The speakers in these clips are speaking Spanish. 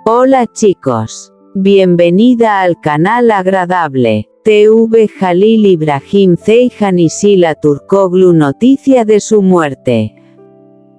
Hola chicos. Bienvenida al canal agradable. TV Jalil Ibrahim Ceyhan y Sila Turkoglu, noticia de su muerte.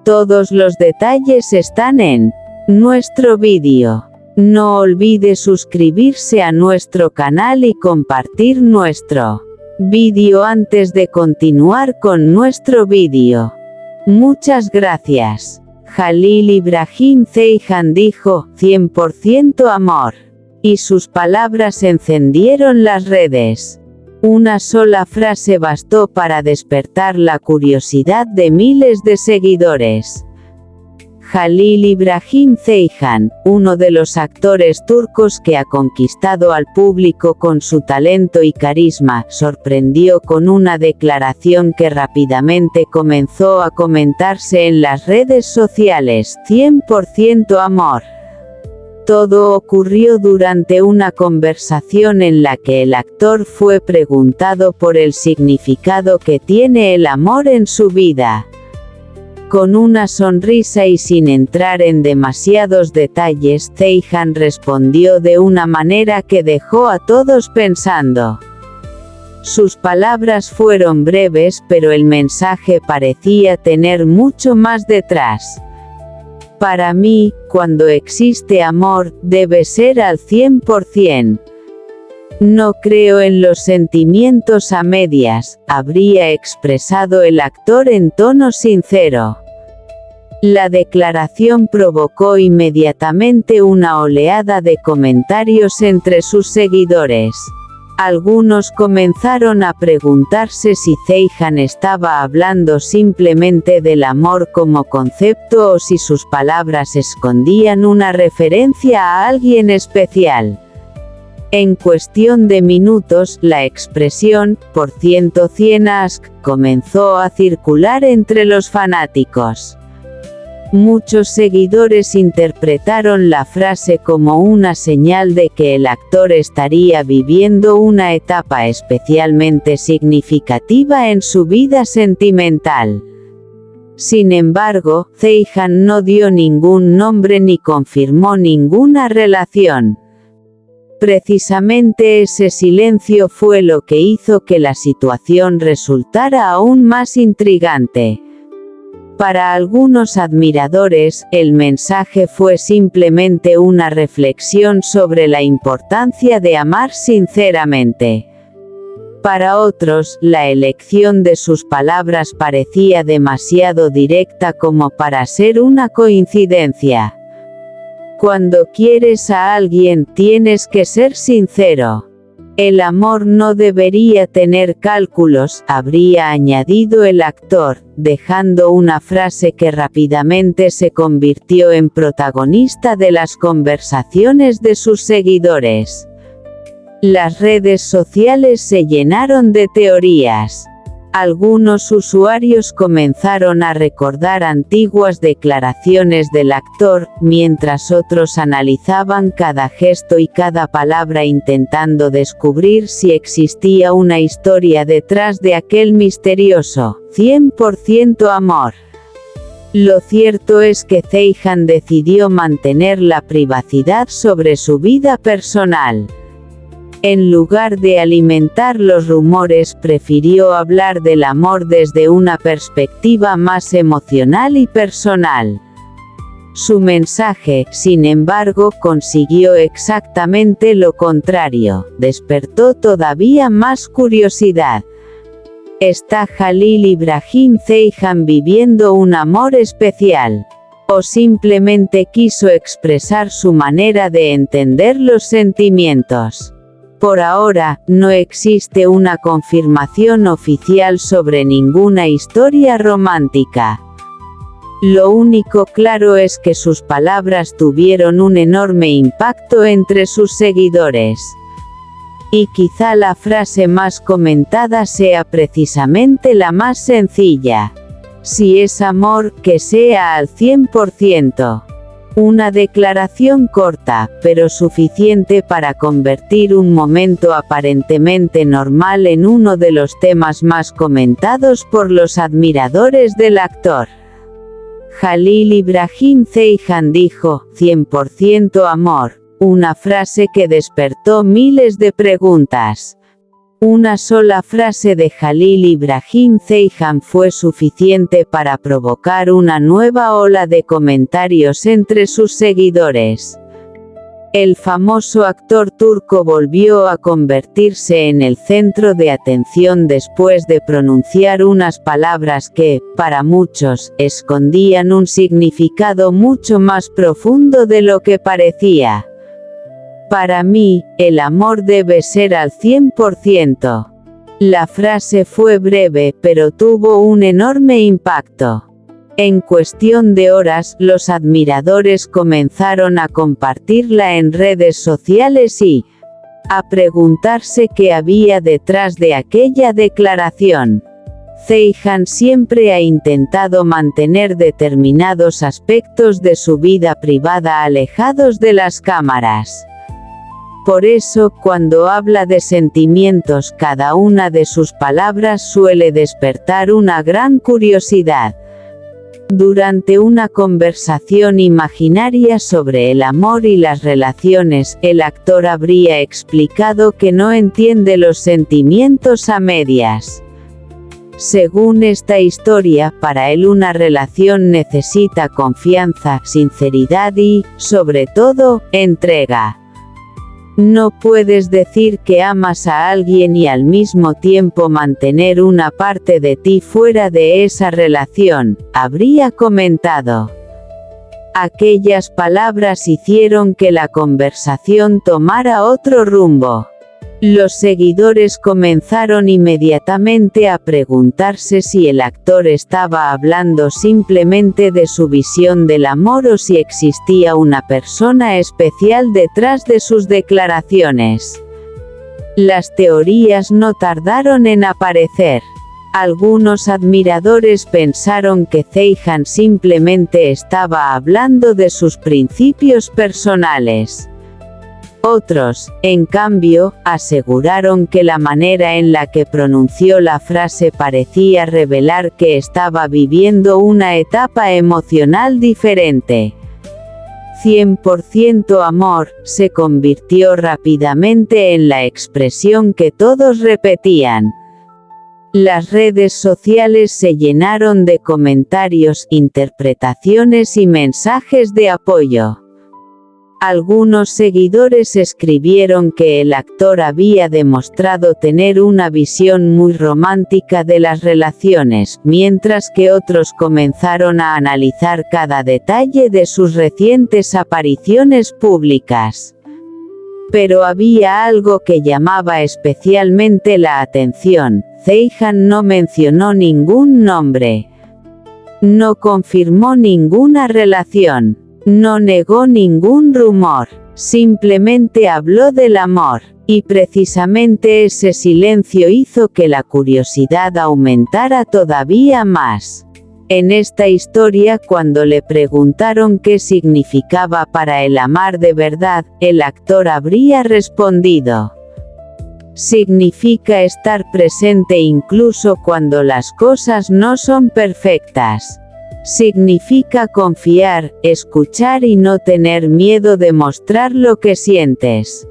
Todos los detalles están en nuestro vídeo. No olvide suscribirse a nuestro canal y compartir nuestro vídeo antes de continuar con nuestro vídeo. Muchas gracias. Jalil Ibrahim Ceyhan dijo, 100% amor. Y sus palabras encendieron las redes. Una sola frase bastó para despertar la curiosidad de miles de seguidores. Jalil Ibrahim Ceyhan, uno de los actores turcos que ha conquistado al público con su talento y carisma, sorprendió con una declaración que rápidamente comenzó a comentarse en las redes sociales, 100% amor. Todo ocurrió durante una conversación en la que el actor fue preguntado por el significado que tiene el amor en su vida. Con una sonrisa y sin entrar en demasiados detalles, Ceyhan respondió de una manera que dejó a todos pensando. Sus palabras fueron breves, pero el mensaje parecía tener mucho más detrás. Para mí, cuando existe amor, debe ser al 100%. No creo en los sentimientos a medias, habría expresado el actor en tono sincero. La declaración provocó inmediatamente una oleada de comentarios entre sus seguidores. Algunos comenzaron a preguntarse si Ceyhan estaba hablando simplemente del amor como concepto o si sus palabras escondían una referencia a alguien especial. En cuestión de minutos, la expresión, por 100 ask, comenzó a circular entre los fanáticos. Muchos seguidores interpretaron la frase como una señal de que el actor estaría viviendo una etapa especialmente significativa en su vida sentimental. Sin embargo, Ceyhan no dio ningún nombre ni confirmó ninguna relación. Precisamente ese silencio fue lo que hizo que la situación resultara aún más intrigante. Para algunos admiradores, el mensaje fue simplemente una reflexión sobre la importancia de amar sinceramente. Para otros, la elección de sus palabras parecía demasiado directa como para ser una coincidencia. Cuando quieres a alguien, tienes que ser sincero. El amor no debería tener cálculos, habría añadido el actor, dejando una frase que rápidamente se convirtió en protagonista de las conversaciones de sus seguidores. Las redes sociales se llenaron de teorías. Algunos usuarios comenzaron a recordar antiguas declaraciones del actor, mientras otros analizaban cada gesto y cada palabra intentando descubrir si existía una historia detrás de aquel misterioso 100% amor. Lo cierto es que Ceyhan decidió mantener la privacidad sobre su vida personal. En lugar de alimentar los rumores, prefirió hablar del amor desde una perspectiva más emocional y personal. Su mensaje, sin embargo, consiguió exactamente lo contrario, despertó todavía más curiosidad. ¿Está Jalil Ibrahim Ceyhan viviendo un amor especial? ¿O simplemente quiso expresar su manera de entender los sentimientos? Por ahora, no existe una confirmación oficial sobre ninguna historia romántica. Lo único claro es que sus palabras tuvieron un enorme impacto entre sus seguidores. Y quizá la frase más comentada sea precisamente la más sencilla. Si es amor, que sea al 100%. Una declaración corta, pero suficiente para convertir un momento aparentemente normal en uno de los temas más comentados por los admiradores del actor. Jalil Ibrahim Ceyhan dijo, 100% amor, una frase que despertó miles de preguntas. Una sola frase de Jalil Ibrahim Ceyhan fue suficiente para provocar una nueva ola de comentarios entre sus seguidores. El famoso actor turco volvió a convertirse en el centro de atención después de pronunciar unas palabras que, para muchos, escondían un significado mucho más profundo de lo que parecía. Para mí, el amor debe ser al 100%. La frase fue breve, pero tuvo un enorme impacto. En cuestión de horas, los admiradores comenzaron a compartirla en redes sociales y a preguntarse qué había detrás de aquella declaración. Ceyhan siempre ha intentado mantener determinados aspectos de su vida privada alejados de las cámaras. Por eso, cuando habla de sentimientos, cada una de sus palabras suele despertar una gran curiosidad. Durante una conversación imaginaria sobre el amor y las relaciones, el actor habría explicado que no entiende los sentimientos a medias. Según esta historia, para él una relación necesita confianza, sinceridad y, sobre todo, entrega. No puedes decir que amas a alguien y al mismo tiempo mantener una parte de ti fuera de esa relación, habría comentado. Aquellas palabras hicieron que la conversación tomara otro rumbo. Los seguidores comenzaron inmediatamente a preguntarse si el actor estaba hablando simplemente de su visión del amor o si existía una persona especial detrás de sus declaraciones. Las teorías no tardaron en aparecer. Algunos admiradores pensaron que Ceyhan simplemente estaba hablando de sus principios personales. Otros, en cambio, aseguraron que la manera en la que pronunció la frase parecía revelar que estaba viviendo una etapa emocional diferente. 100% amor se convirtió rápidamente en la expresión que todos repetían. Las redes sociales se llenaron de comentarios, interpretaciones y mensajes de apoyo. Algunos seguidores escribieron que el actor había demostrado tener una visión muy romántica de las relaciones, mientras que otros comenzaron a analizar cada detalle de sus recientes apariciones públicas. Pero había algo que llamaba especialmente la atención: Ceyhan no mencionó ningún nombre. No confirmó ninguna relación. No negó ningún rumor, simplemente habló del amor, y precisamente ese silencio hizo que la curiosidad aumentara todavía más. En esta historia, cuando le preguntaron qué significaba para él amar de verdad, el actor habría respondido: significa estar presente incluso cuando las cosas no son perfectas. Significa confiar, escuchar y no tener miedo de mostrar lo que sientes.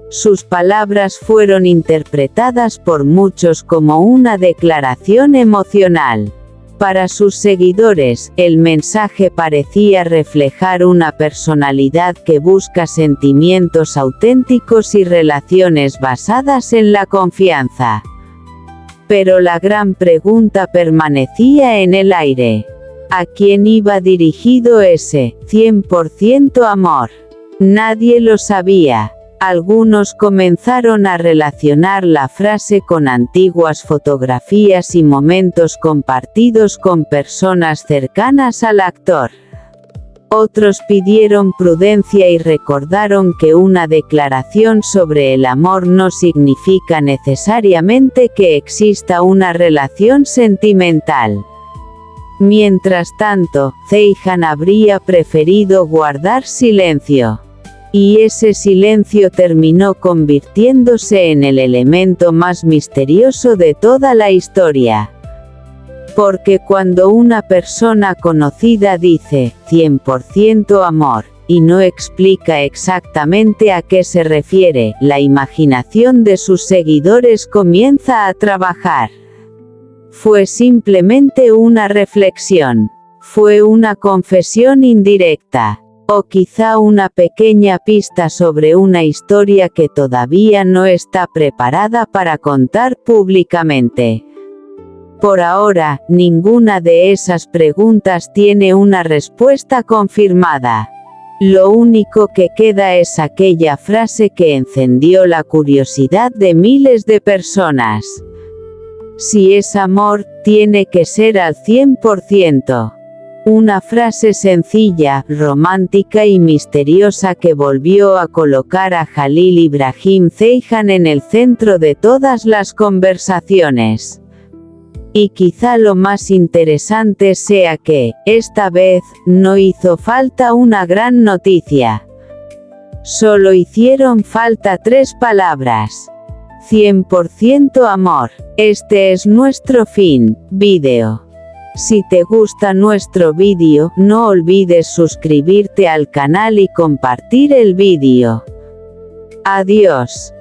Sus palabras fueron interpretadas por muchos como una declaración emocional. Para sus seguidores, el mensaje parecía reflejar una personalidad que busca sentimientos auténticos y relaciones basadas en la confianza. Pero la gran pregunta permanecía en el aire. ¿A quién iba dirigido ese 100% amor? Nadie lo sabía. Algunos comenzaron a relacionar la frase con antiguas fotografías y momentos compartidos con personas cercanas al actor. Otros pidieron prudencia y recordaron que una declaración sobre el amor no significa necesariamente que exista una relación sentimental. Mientras tanto, Ceyhan habría preferido guardar silencio. Y ese silencio terminó convirtiéndose en el elemento más misterioso de toda la historia. Porque cuando una persona conocida dice 100% amor, y no explica exactamente a qué se refiere, la imaginación de sus seguidores comienza a trabajar. Fue simplemente una reflexión. Fue una confesión indirecta. O quizá una pequeña pista sobre una historia que todavía no está preparada para contar públicamente. Por ahora, ninguna de esas preguntas tiene una respuesta confirmada. Lo único que queda es aquella frase que encendió la curiosidad de miles de personas. Si es amor, tiene que ser al 100%. Una frase sencilla, romántica y misteriosa que volvió a colocar a Jalil Ibrahim Ceyhan en el centro de todas las conversaciones. Y quizá lo más interesante sea que, esta vez, no hizo falta una gran noticia. Solo hicieron falta 3 palabras. 100% amor. Este es nuestro fin, vídeo. Si te gusta nuestro vídeo, no olvides suscribirte al canal y compartir el vídeo. Adiós.